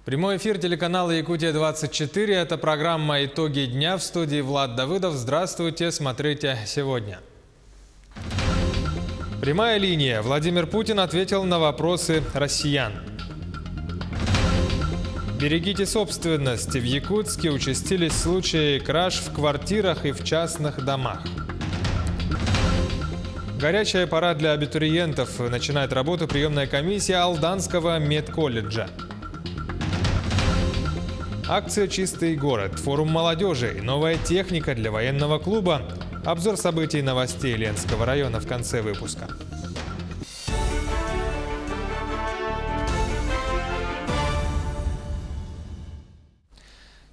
Прямой эфир телеканала «Якутия-24». Это программа «Итоги дня». В студии Влад Давыдов. Здравствуйте, смотрите сегодня. Прямая линия. Владимир Путин ответил на вопросы россиян. Берегите собственность. В Якутске участились случаи краж в квартирах и в частных домах. Горячая пора для абитуриентов. Начинает работу приемная комиссия Алданского медколледжа. Акция «Чистый город», форум молодежи и новая техника для военного клуба. Обзор событий и новостей Ленского района в конце выпуска.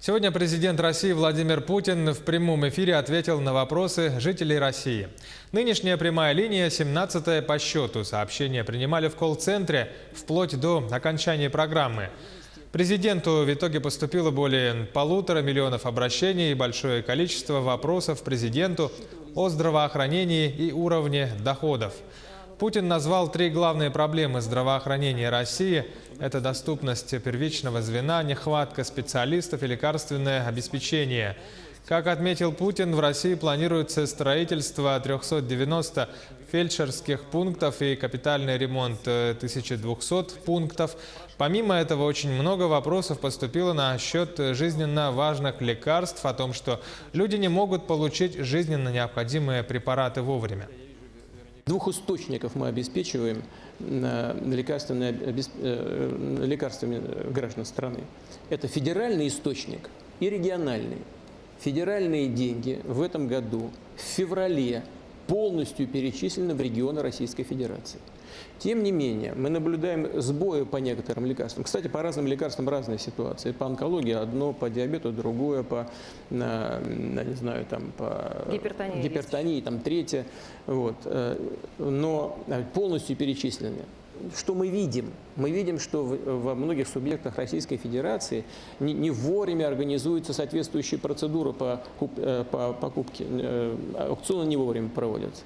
Сегодня президент России Владимир Путин в прямом эфире ответил на вопросы жителей России. Нынешняя прямая линия 17-я по счету. Сообщения принимали в колл-центре вплоть до окончания программы. Президенту в итоге поступило более 1,5 миллиона обращений и большое количество вопросов президенту о здравоохранении и уровне доходов. Путин назвал 3 главные проблемы здравоохранения России. Это доступность первичного звена, нехватка специалистов и лекарственное обеспечение. Как отметил Путин, в России планируется строительство 390 фельдшерских пунктов и капитальный ремонт 1200 пунктов. Помимо этого, очень много вопросов поступило насчет жизненно важных лекарств, о том, что люди не могут получить жизненно необходимые препараты вовремя. 2 источников мы обеспечиваем лекарствами граждан страны. Это федеральный источник и региональный. Федеральные деньги в этом году, в феврале, полностью перечислены в регионы Российской Федерации. Тем не менее, мы наблюдаем сбои по некоторым лекарствам. Кстати, по разным лекарствам разные ситуации. По онкологии одно, по диабету другое, по гипертонии там третье. Вот. Но полностью перечислены. Что мы видим? Мы видим, что во многих субъектах Российской Федерации не вовремя организуется соответствующая процедура по покупке. Аукционы не вовремя проводятся.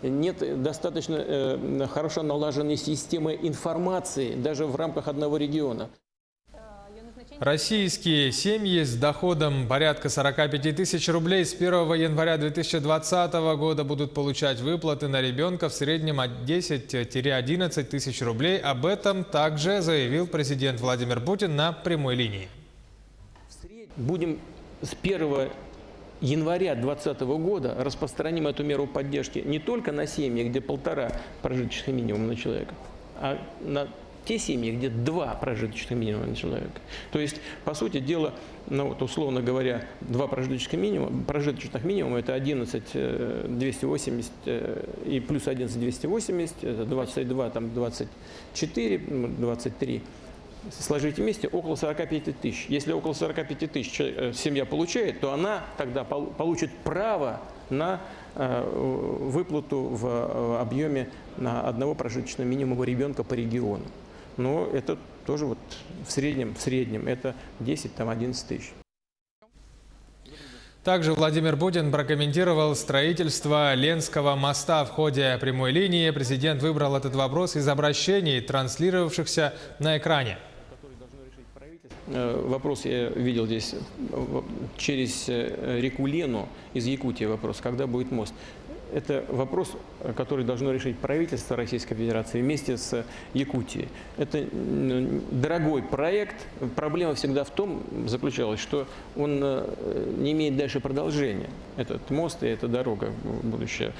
Нет достаточно хорошо налаженной системы информации даже в рамках одного региона. Российские семьи с доходом порядка 45 тысяч рублей с 1 января 2020 года будут получать выплаты на ребенка в среднем от 10-11 тысяч рублей. Об этом также заявил президент Владимир Путин на прямой линии. Будем с 1 января 2020 года распространим эту меру поддержки не только на семьи, где 1,5 прожиточных минимума на человека, а на те семьи, где 2 прожиточных минимума на человека. То есть, по сути дела, условно говоря, 2 прожиточных минимума это 11 280 и плюс 11 280, это 22, там 24, 23. Сложите вместе около 45 тысяч. Если около 45 тысяч семья получает, то она тогда получит право на выплату в объеме на 1 прожиточного минимума ребенка по региону. Но это тоже вот в среднем это 10-11 тысяч. Также Владимир Путин прокомментировал строительство Ленского моста. В ходе прямой линии президент выбрал этот вопрос из обращений, транслировавшихся на экране. Вопрос я видел здесь через реку Лену из Якутии вопрос, когда будет мост. Это вопрос, который должно решить правительство Российской Федерации вместе с Якутией. Это дорогой проект. Проблема всегда в том заключалась, что он не имеет дальше продолжения. Этот мост и эта дорога в будущее.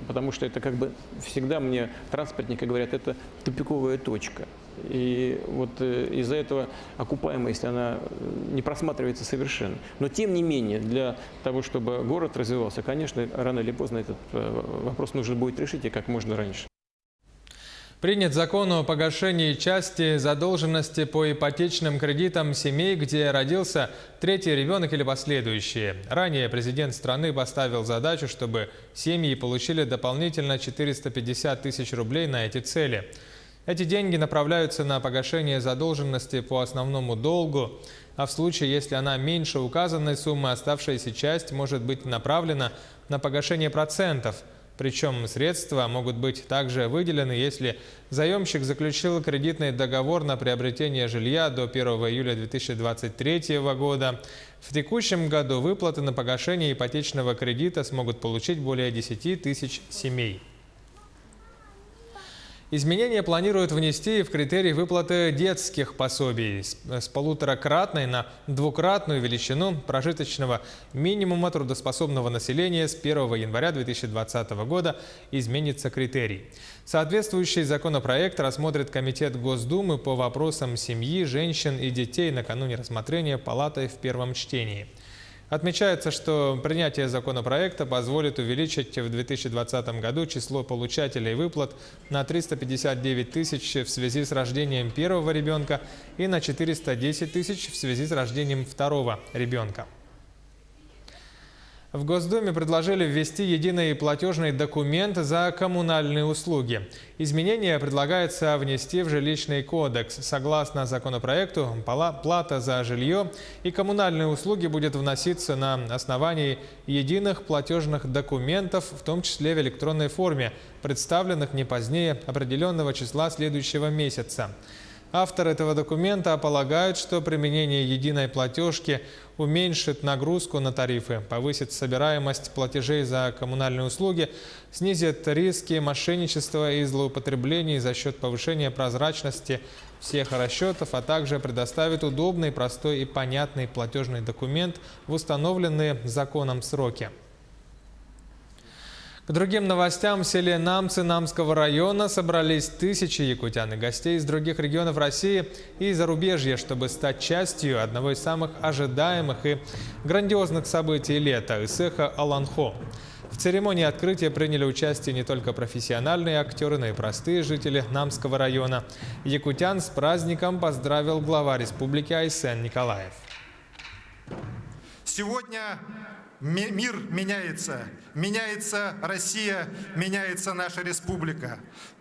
Потому что это как бы всегда мне транспортники говорят, это тупиковая точка. И вот из-за этого окупаемость, она не просматривается совершенно. Но тем не менее, для того, чтобы город развивался, конечно, рано или поздно этот вопрос нужно будет решить и как можно раньше. Принят закон о погашении части задолженности по ипотечным кредитам семей, где родился 3-й ребенок или последующие. Ранее президент страны поставил задачу, чтобы семьи получили дополнительно 450 тысяч рублей на эти цели. Эти деньги направляются на погашение задолженности по основному долгу, а в случае, если она меньше указанной суммы, оставшаяся часть может быть направлена на погашение процентов. Причем средства могут быть также выделены, если заемщик заключил кредитный договор на приобретение жилья до 1 июля 2023 года. В текущем году выплаты на погашение ипотечного кредита смогут получить более 10 тысяч семей. Изменения планируют внести в критерий выплаты детских пособий с 1,5-кратной на 2-кратную величину прожиточного минимума трудоспособного населения с 1 января 2020 года изменится критерий. Соответствующий законопроект рассмотрит Комитет Госдумы по вопросам семьи, женщин и детей накануне рассмотрения Палатой в первом чтении. Отмечается, что принятие законопроекта позволит увеличить в 2020 году число получателей выплат на 359 тысяч в связи с рождением первого ребенка и на 410 тысяч в связи с рождением второго ребенка. В Госдуме предложили ввести единый платежный документ за коммунальные услуги. Изменения предлагается внести в жилищный кодекс. Согласно законопроекту, плата за жилье и коммунальные услуги будет вноситься на основании единых платежных документов, в том числе в электронной форме, представленных не позднее определенного числа следующего месяца. Авторы этого документа полагают, что применение единой платежки уменьшит нагрузку на тарифы, повысит собираемость платежей за коммунальные услуги, снизит риски мошенничества и злоупотреблений за счет повышения прозрачности всех расчетов, а также предоставит удобный, простой и понятный платежный документ в установленные законом сроки. К другим новостям: в селе Намцы Намского района собрались тысячи якутян и гостей из других регионов России и зарубежья, чтобы стать частью одного из самых ожидаемых и грандиозных событий лета – Исэха Аланхо. В церемонии открытия приняли участие не только профессиональные актеры, но и простые жители Намского района. Якутян с праздником поздравил глава республики Айсен Николаев. Сегодня мир меняется, меняется Россия, меняется наша республика.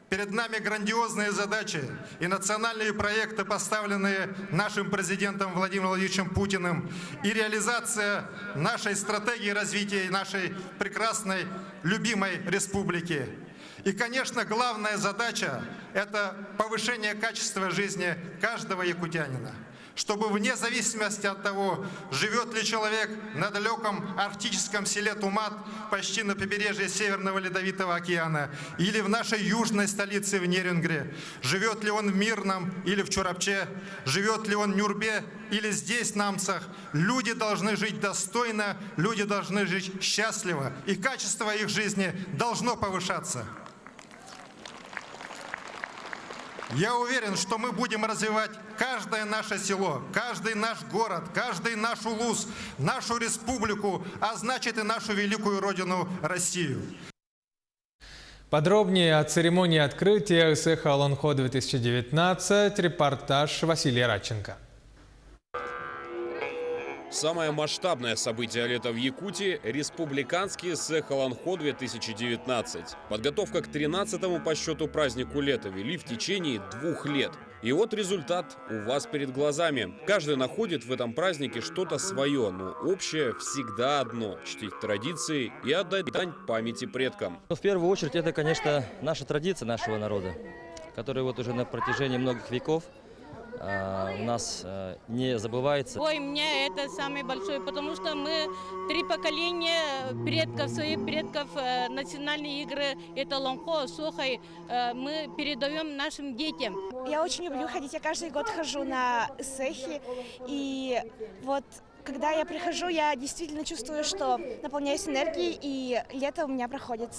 Перед нами грандиозные задачи и национальные проекты, поставленные нашим президентом Владимиром Владимировичем Путиным, и реализация нашей стратегии развития нашей прекрасной, любимой республики. И, конечно, главная задача – это повышение качества жизни каждого якутянина. Чтобы вне зависимости от того, живет ли человек на далеком арктическом селе Тумат, почти на побережье Северного Ледовитого океана, или в нашей южной столице в Нерюнгре, живет ли он в Мирном или в Чурапче, живет ли он в Нюрбе или здесь, в Намцах, люди должны жить достойно, люди должны жить счастливо, и качество их жизни должно повышаться. Я уверен, что мы будем развивать каждое наше село, каждый наш город, каждый наш улус, нашу республику, а значит и нашу великую родину Россию. Подробнее о церемонии открытия Исэха Аланхо 2019 репортаж Василия Радченко. Самое масштабное событие лета в Якутии – республиканский Исэх Аланхо 2019. Подготовка к 13-му по счету празднику лета вели в течение 2 лет. И вот результат у вас перед глазами. Каждый находит в этом празднике что-то свое, но общее всегда одно – чтить традиции и отдать дань памяти предкам. В первую очередь это, конечно, наша традиция нашего народа, которая вот уже на протяжении многих веков у нас не забывается. Ой, мне это самый большой, потому что мы 3 поколения предков, своих предков, национальные игры, это Аланхо, Сохай, мы передаем нашим детям. Я очень люблю ходить, я каждый год хожу на Исэхи, и вот когда я прихожу, я действительно чувствую, что наполняюсь энергией, и лето у меня проходит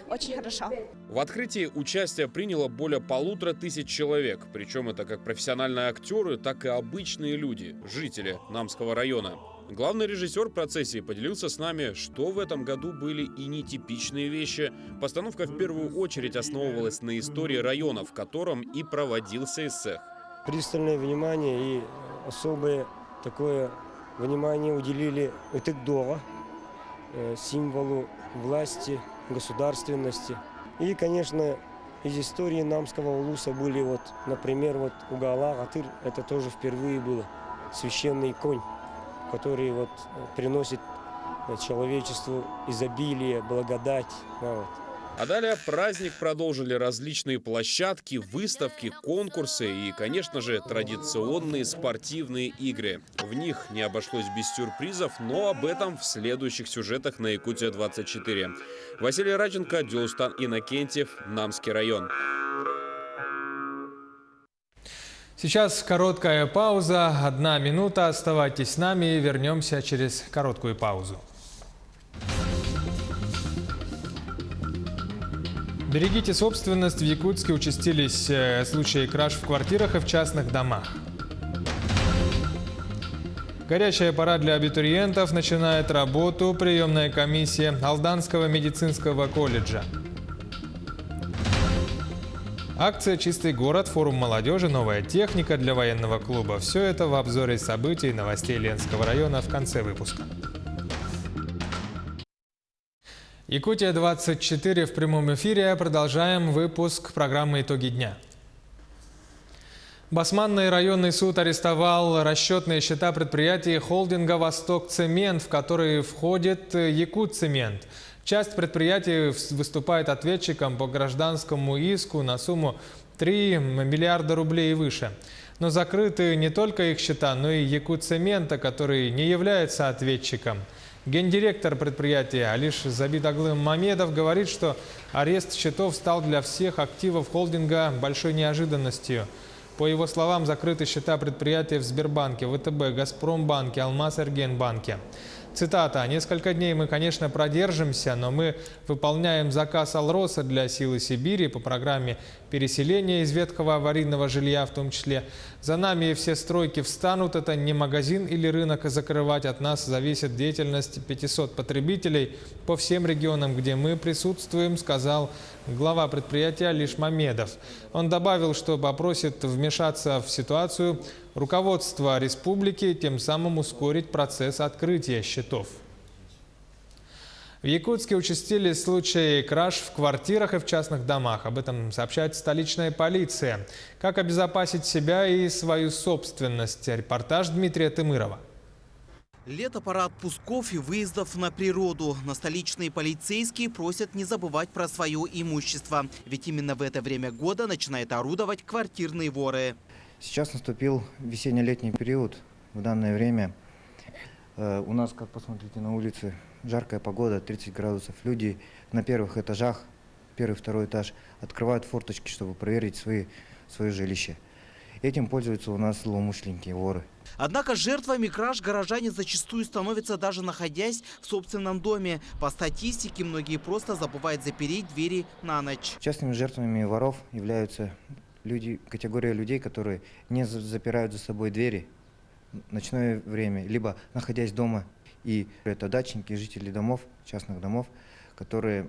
очень хорошо. В открытии участие приняло более 1500 человек. Причем это как профессиональные актеры, так и обычные люди, жители Намского района. Главный режиссер процессии поделился с нами, что в этом году были и нетипичные вещи. Постановка в первую очередь основывалась на истории района, в котором и проводился Исэх. Пристальное внимание и особое такое внимание уделили Утыкдова, символу власти, государственности. И, конечно, из истории Намского улуса были, вот, например, вот Угала, Атыр, это тоже впервые было священный конь, который вот приносит человечеству изобилие, благодать. Да, вот. А далее праздник продолжили различные площадки, выставки, конкурсы и, конечно же, традиционные спортивные игры. В них не обошлось без сюрпризов, но об этом в следующих сюжетах на Якутия-24. Василий Радченко, Дюлстан Иннокентьев, Намский район. Сейчас короткая пауза, 1 минута. Оставайтесь с нами и вернемся через короткую паузу. Берегите собственность. В Якутске участились случаи краж в квартирах и в частных домах. Горячая пора для абитуриентов. Начинает работу приемная комиссия Алданского медицинского колледжа. Акция «Чистый город», форум молодежи, новая техника для военного клуба. Все это в обзоре событий и новостей Ленского района в конце выпуска. Якутия-24 в прямом эфире. Продолжаем выпуск программы «Итоги дня». Басманный районный суд арестовал расчетные счета предприятий холдинга «Восток-Цемент», в которые входит «Якутцемент». Часть предприятий выступает ответчиком по гражданскому иску на сумму 3 миллиарда рублей и выше. Но закрыты не только их счета, но и Якутцемента, который не является ответчиком. Гендиректор предприятия Алиш Забидаглым Мамедов говорит, что арест счетов стал для всех активов холдинга большой неожиданностью. По его словам, закрыты счета предприятий в Сбербанке, ВТБ, Газпромбанке, Алмаз-Эргенбанке. Цитата. «Несколько дней мы, конечно, продержимся, но мы выполняем заказ Алроса для Силы Сибири по программе переселения из ветхого аварийного жилья в том числе. За нами все стройки встанут. Это не магазин или рынок закрывать. От нас зависит деятельность 500 потребителей по всем регионам, где мы присутствуем», сказал глава предприятия Алиш Мамедов. Он добавил, что попросит вмешаться в ситуацию руководство республики, тем самым ускорить процесс открытия счетов. В Якутске участились случаи краж в квартирах и в частных домах. Об этом сообщает столичная полиция. Как обезопасить себя и свою собственность? Репортаж Дмитрия Тымырова. Лето, пора отпусков и выездов на природу. Но столичные полицейские просят не забывать про свое имущество. Ведь именно в это время года начинают орудовать квартирные воры. Сейчас наступил весенне-летний период. В данное время у нас, как посмотрите, на улице жаркая погода, 30 градусов. Люди на первых этажах, первый, второй этаж, открывают форточки, чтобы проверить свое жилище. Этим пользуются у нас злоумышленники, воры. Однако жертвами краж горожане зачастую становятся, даже находясь в собственном доме. По статистике, многие просто забывают запереть двери на ночь. Частыми жертвами воров являются категория людей, которые не запирают за собой двери в ночное время, либо находясь дома. И это дачники, жители домов, частных домов, которые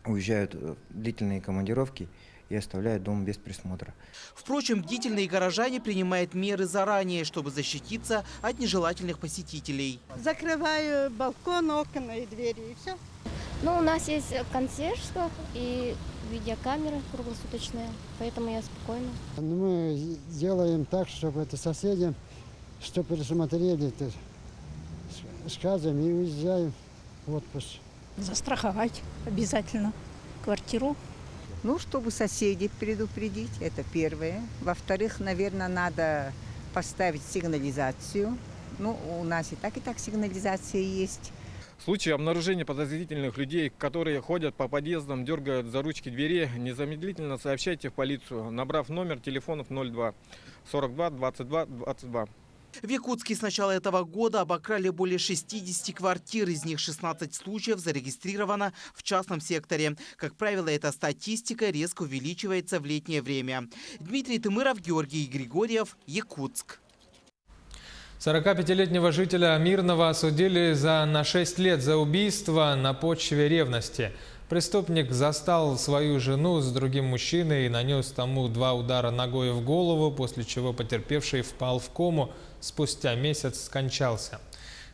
уезжают в длительные командировки и оставляют дом без присмотра. Впрочем, бдительные горожане принимают меры заранее, чтобы защититься от нежелательных посетителей. Закрываю балкон, окна и двери, и все. Ну, у нас есть консьержка и видеокамеры круглосуточные, поэтому я спокойна. Мы делаем так, чтобы это соседи, что пересмотрели сказом и уезжаем в отпуск. Застраховать обязательно квартиру. Ну, чтобы соседей предупредить, это первое. Во-вторых, наверное, надо поставить сигнализацию. Ну, у нас и так сигнализация есть. В случае обнаружения подозрительных людей, которые ходят по подъездам, дергают за ручки двери, незамедлительно сообщайте в полицию, набрав номер телефонов 02 42 22 22. В Якутске с начала этого года обокрали более 60 квартир, из них 16 случаев зарегистрировано в частном секторе. Как правило, эта статистика резко увеличивается в летнее время. Дмитрий Тымыров, Георгий Григорьев, Якутск. 45-летнего жителя Мирного осудили на 6 лет за убийство на почве ревности. Преступник застал свою жену с другим мужчиной и нанес тому 2 удара ногой в голову, после чего потерпевший впал в кому, спустя месяц скончался.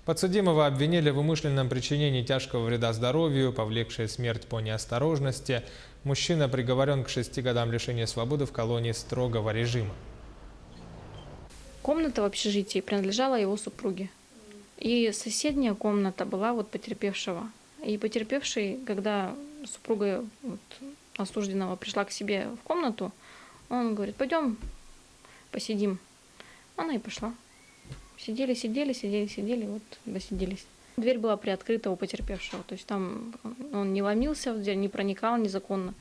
Подсудимого обвинили в умышленном причинении тяжкого вреда здоровью, повлекшей смерть по неосторожности. Мужчина приговорен к 6 годам лишения свободы в колонии строгого режима. Комната в общежитии принадлежала его супруге. И соседняя комната была потерпевшего. И потерпевший, когда супруга вот, осужденного пришла к себе в комнату, он говорит: пойдем посидим. Она и пошла. Сидели, вот досиделись. Дверь была приоткрыта у потерпевшего, то есть там он не ломился в дверь, не проникал незаконно.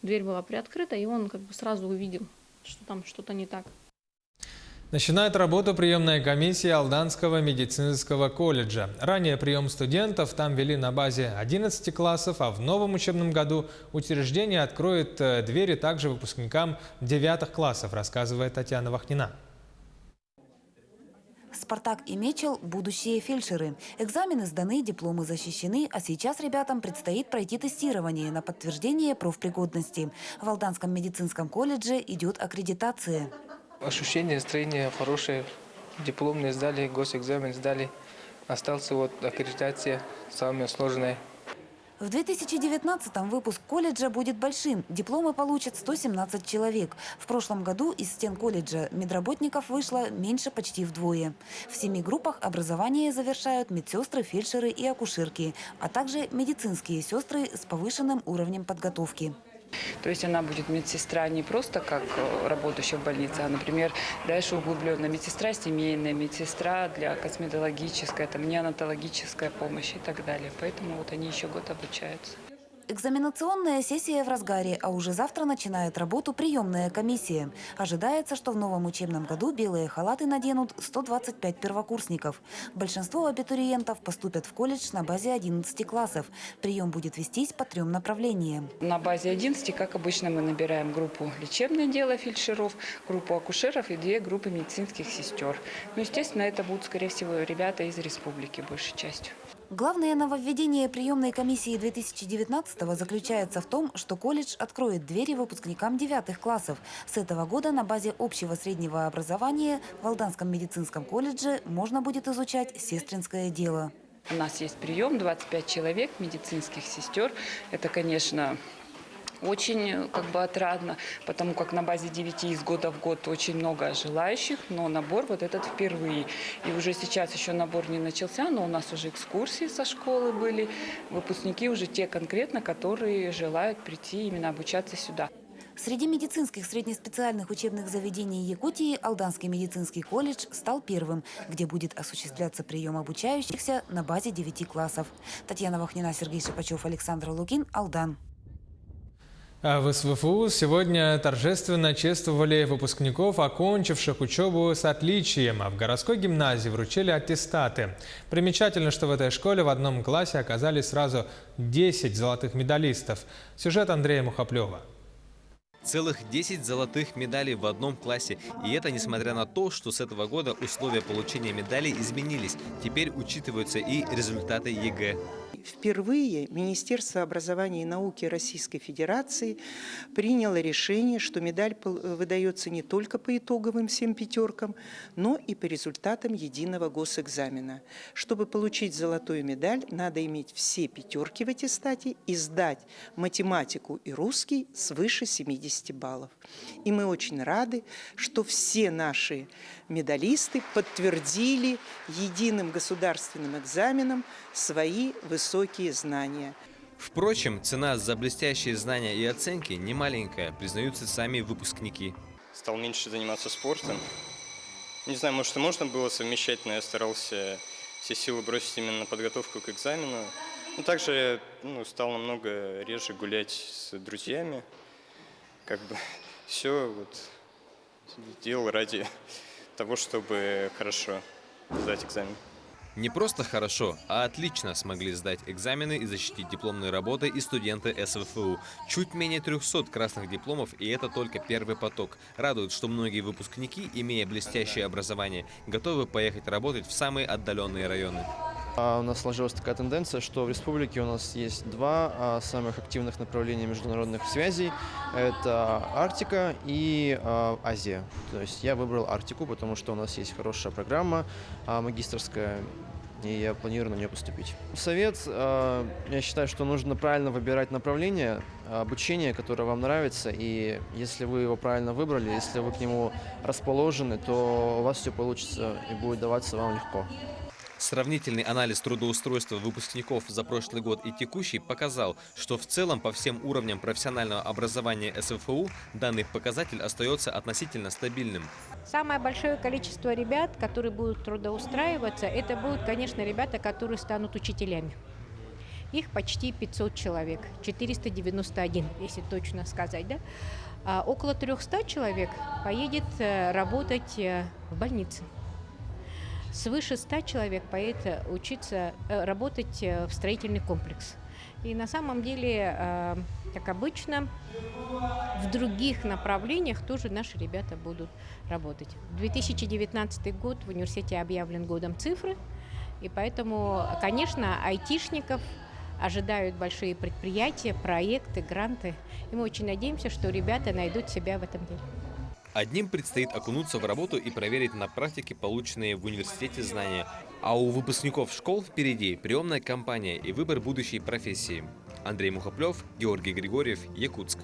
Дверь была приоткрыта, и он как бы сразу увидел, что там что-то не так. Начинает работу приемная комиссия Алданского медицинского колледжа. Ранее прием студентов там вели на базе 11 классов, а в новом учебном году учреждение откроет двери также выпускникам 9 классов, рассказывает Татьяна Вахнина. «Спартак» и «Мечел» – будущие фельдшеры. Экзамены сданы, дипломы защищены, а сейчас ребятам предстоит пройти тестирование на подтверждение профпригодности. В Алданском медицинском колледже идет аккредитация. Ощущение, настроение хорошее. Дипломные сдали, госэкзамен сдали. Остался вот аккредитация, самая сложная. В 2019-м выпуск колледжа будет большим. Дипломы получат 117 человек. В прошлом году из стен колледжа медработников вышло меньше почти вдвое. В 7 группах образование завершают медсестры, фельдшеры и акушерки, а также медицинские сестры с повышенным уровнем подготовки. То есть она будет медсестра не просто как работающая в больнице, а, например, дальше углубленная медсестра семейная, медсестра для косметологической, там, неонатологическая помощь и так далее. Поэтому вот они еще год обучаются. Экзаменационная сессия в разгаре, а уже завтра начинает работу приемная комиссия. Ожидается, что в новом учебном году белые халаты наденут 125 первокурсников. Большинство абитуриентов поступят в колледж на базе 11 классов. Прием будет вестись по 3 направлениям. На базе 11, как обычно, мы набираем группу лечебное дело фельдшеров, группу акушеров и 2 группы медицинских сестер. Ну, естественно, это будут, скорее всего, ребята из республики большей частью. Главное нововведение приемной комиссии 2019-го заключается в том, что колледж откроет двери выпускникам 9 классов. С этого года на базе общего среднего образования в Алданском медицинском колледже можно будет изучать сестринское дело. У нас есть прием 25 человек медицинских сестер. Это, конечно, очень отрадно, потому как на базе 9 из года в год очень много желающих, но набор вот этот впервые. И уже сейчас еще набор не начался, но у нас уже экскурсии со школы были, выпускники уже те конкретно, которые желают прийти именно обучаться сюда. Среди медицинских среднеспециальных учебных заведений Якутии Алданский медицинский колледж стал первым, где будет осуществляться прием обучающихся на базе 9 классов. Татьяна Вахнина, Сергей Шипачев, Александр Лукин, Алдан. А в СВФУ сегодня торжественно чествовали выпускников, окончивших учебу с отличием, а в городской гимназии вручили аттестаты. Примечательно, что в этой школе в одном классе оказались сразу 10 золотых медалистов. Сюжет Андрея Мухоплева. Целых 10 золотых медалей в одном классе. И это несмотря на то, что с этого года условия получения медалей изменились. Теперь учитываются и результаты ЕГЭ. Впервые Министерство образования и науки Российской Федерации приняло решение, что медаль выдается не только по итоговым 7 пятеркам, но и по результатам единого госэкзамена. Чтобы получить золотую медаль, надо иметь все пятерки в аттестате и сдать математику и русский свыше 70 баллов. И мы очень рады, что все наши медалисты подтвердили единым государственным экзаменом свои высокие знания. Впрочем, цена за блестящие знания и оценки немаленькая, признаются сами выпускники. Стал меньше заниматься спортом. Не знаю, может, и можно было совмещать, но я старался все силы бросить именно на подготовку к экзамену. Но также я стал намного реже гулять с друзьями. Все делал ради того, чтобы хорошо сдать экзамен. Не просто хорошо, а отлично смогли сдать экзамены и защитить дипломные работы и студенты СВФУ. Чуть менее 300 красных дипломов, и это только первый поток. Радует, что многие выпускники, имея блестящее образование, готовы поехать работать в самые отдаленные районы. У нас сложилась такая тенденция, что в республике у нас есть 2 самых активных направления международных связей. Это Арктика и Азия. То есть я выбрал Арктику, потому что у нас есть хорошая программа магистерская, и я планирую на нее поступить. Совет, я считаю, что нужно правильно выбирать направление обучения, которое вам нравится, и если вы его правильно выбрали, если вы к нему расположены, то у вас все получится и будет даваться вам легко. Сравнительный анализ трудоустройства выпускников за прошлый год и текущий показал, что в целом по всем уровням профессионального образования СФУ данный показатель остается относительно стабильным. Самое большое количество ребят, которые будут трудоустраиваться, это будут, конечно, ребята, которые станут учителями. Их почти 500 человек, 491, если точно сказать, да? А около 300 человек поедет работать в больнице. Свыше 100 человек поедет учиться работать в строительный комплекс. И на самом деле, как обычно, в других направлениях тоже наши ребята будут работать. 2019 год в университете объявлен годом цифры, и поэтому, конечно, айтишников ожидают большие предприятия, проекты, гранты. И мы очень надеемся, что ребята найдут себя в этом деле. Одним предстоит окунуться в работу и проверить на практике полученные в университете знания. А у выпускников школ впереди приемная кампания и выбор будущей профессии. Андрей Мухоплев, Георгий Григорьев, Якутск.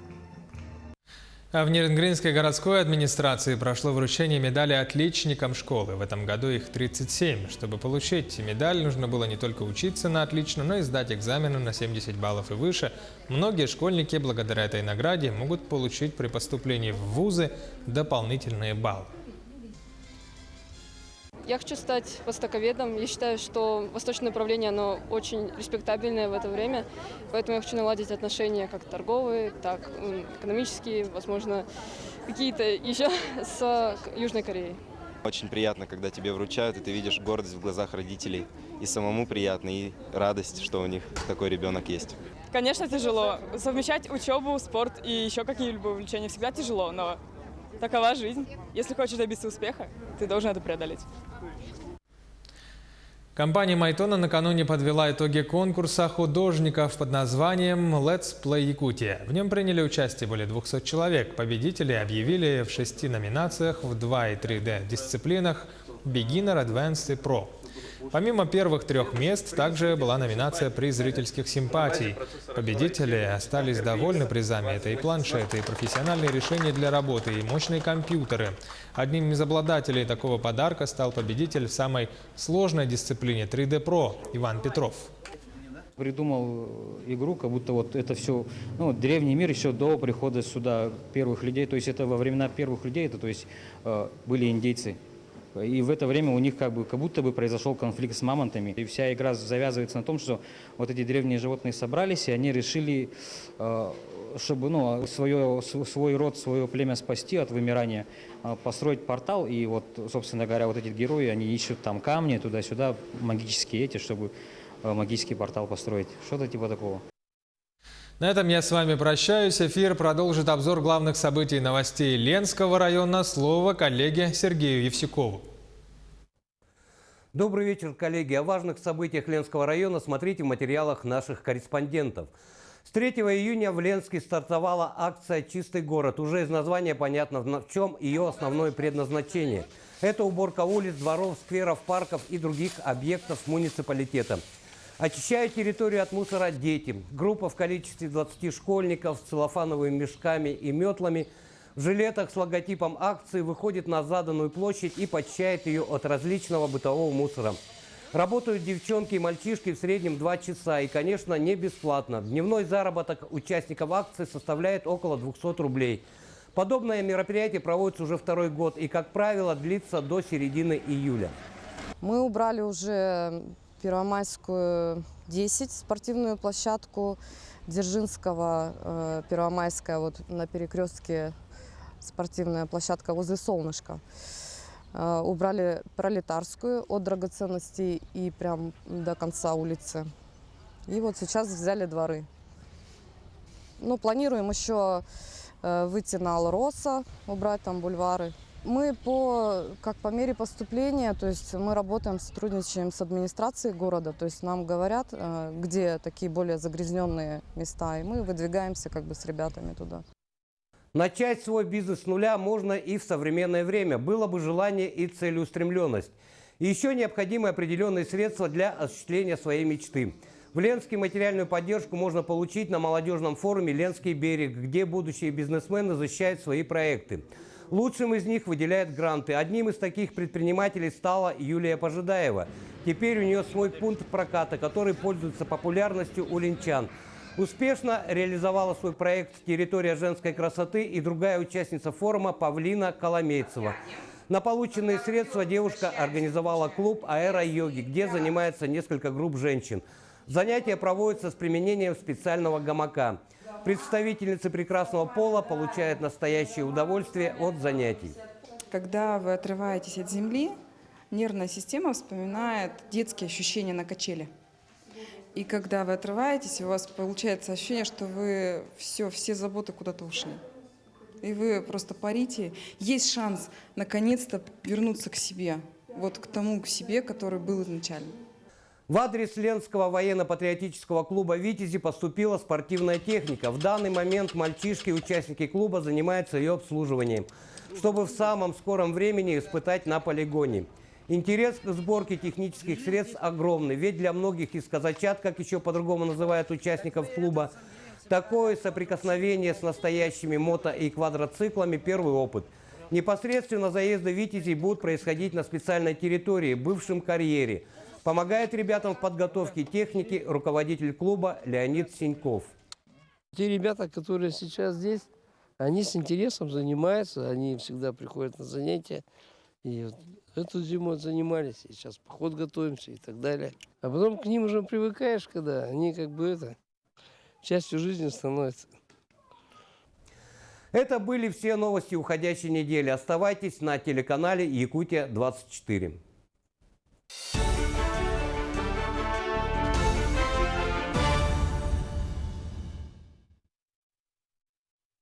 А в Нерюнгринской городской администрации прошло вручение медали отличникам школы. В этом году их 37. Чтобы получить медаль, нужно было не только учиться на отлично, но и сдать экзамены на 70 баллов и выше. Многие школьники благодаря этой награде могут получить при поступлении в вузы дополнительные баллы. Я хочу стать востоковедом. Я считаю, что восточное направление, оно очень респектабельное в это время. Поэтому я хочу наладить отношения как торговые, так и экономические, возможно, какие-то еще с Южной Кореей. Очень приятно, когда тебе вручают, и ты видишь гордость в глазах родителей. И самому приятно, и радость, что у них такой ребенок есть. Конечно, тяжело. Совмещать учебу, спорт и еще какие-либо увлечения всегда тяжело, но такова жизнь. Если хочешь добиться успеха, ты должен это преодолеть. Компания Майтона накануне подвела итоги конкурса художников под названием «Let's Play Якутия». В нем приняли участие более 200 человек. Победителей объявили в 6 номинациях в 2 и 3D дисциплинах Beginner, Advanced и Pro. Помимо первых 3 мест, также была номинация «Приз зрительских симпатий». Победители остались довольны призами. Это и планшеты, и профессиональные решения для работы, и мощные компьютеры. Одним из обладателей такого подарка стал победитель в самой сложной дисциплине 3D Pro Иван Петров. Придумал игру, как будто вот это все, древний мир еще до прихода сюда первых людей. То есть это во времена первых людей, это, то есть были индейцы. И в это время у них как будто бы произошел конфликт с мамонтами. И вся игра завязывается на том, что вот эти древние животные собрались, и они решили, чтобы свой род, свое племя спасти от вымирания, построить портал. И вот, собственно говоря, вот эти герои, они ищут там камни туда-сюда, магические чтобы магический портал построить. Что-то типа такого. На этом я с вами прощаюсь. Эфир продолжит обзор главных событий и новостей Ленского района. Слово коллеге Сергею Евсюкову. Добрый вечер, коллеги. О важных событиях Ленского района смотрите в материалах наших корреспондентов. С 3 июня в Ленске стартовала акция «Чистый город». Уже из названия понятно, в чем ее основное предназначение. Это уборка улиц, дворов, скверов, парков и других объектов муниципалитета. Очищают территорию от мусора дети. Группа в количестве 20 школьников с целлофановыми мешками и метлами в жилетах с логотипом акции выходит на заданную площадь и почищает ее от различного бытового мусора. Работают девчонки и мальчишки в среднем 2 часа и, конечно, не бесплатно. Дневной заработок участников акции составляет около 200 рублей. Подобное мероприятие проводится уже 2-й год и, как правило, длится до середины июля. Мы убрали уже Первомайскую 10, спортивную площадку, Дзержинского, Первомайская, вот на перекрестке спортивная площадка возле Солнышка. Убрали Пролетарскую от Драгоценностей и прям до конца улицы. И вот сейчас взяли дворы. Планируем еще выйти на Алроса, убрать там бульвары. Мы по мере поступления, то есть мы работаем, сотрудничаем с администрацией города, то есть нам говорят, где такие более загрязненные места, и мы выдвигаемся с ребятами туда. Начать свой бизнес с нуля можно и в современное время. Было бы желание и целеустремленность. И еще необходимы определенные средства для осуществления своей мечты. В Ленске материальную поддержку можно получить на молодежном форуме «Ленский берег», где будущие бизнесмены защищают свои проекты. Лучшим из них выделяют гранты. Одним из таких предпринимателей стала Юлия Пожидаева. Теперь у нее свой пункт проката, который пользуется популярностью у ленчан. Успешно реализовала свой проект «Территория женской красоты» и другая участница форума Павлина Коломейцева. На полученные средства девушка организовала клуб аэро-йоги, где занимается несколько групп женщин. Занятия проводятся с применением специального гамака. Представительницы прекрасного пола получают настоящее удовольствие от занятий. Когда вы отрываетесь от земли, нервная система вспоминает детские ощущения на качели. И когда вы отрываетесь, у вас получается ощущение, что вы все заботы куда-то ушли. И вы просто парите. Есть шанс наконец-то вернуться к себе, вот к тому, к себе, который был изначально. В адрес Ленского военно-патриотического клуба «Витязи» поступила спортивная техника. В данный момент мальчишки, участники клуба, занимаются ее обслуживанием, чтобы в самом скором времени испытать на полигоне. Интерес к сборке технических средств огромный, ведь для многих из казачат, как еще по-другому называют участников клуба, такое соприкосновение с настоящими мото- и квадроциклами – первый опыт. Непосредственно заезды «Витязей» будут происходить на специальной территории, бывшем карьере. Помогает ребятам в подготовке техники руководитель клуба Леонид Синьков. Те ребята, которые сейчас здесь, они с интересом занимаются, они всегда приходят на занятия. И вот эту зиму занимались, и сейчас поход готовимся и так далее. А потом к ним уже привыкаешь, когда они как бы частью жизни становятся. Это были все новости уходящей недели. Оставайтесь на телеканале Якутия-24.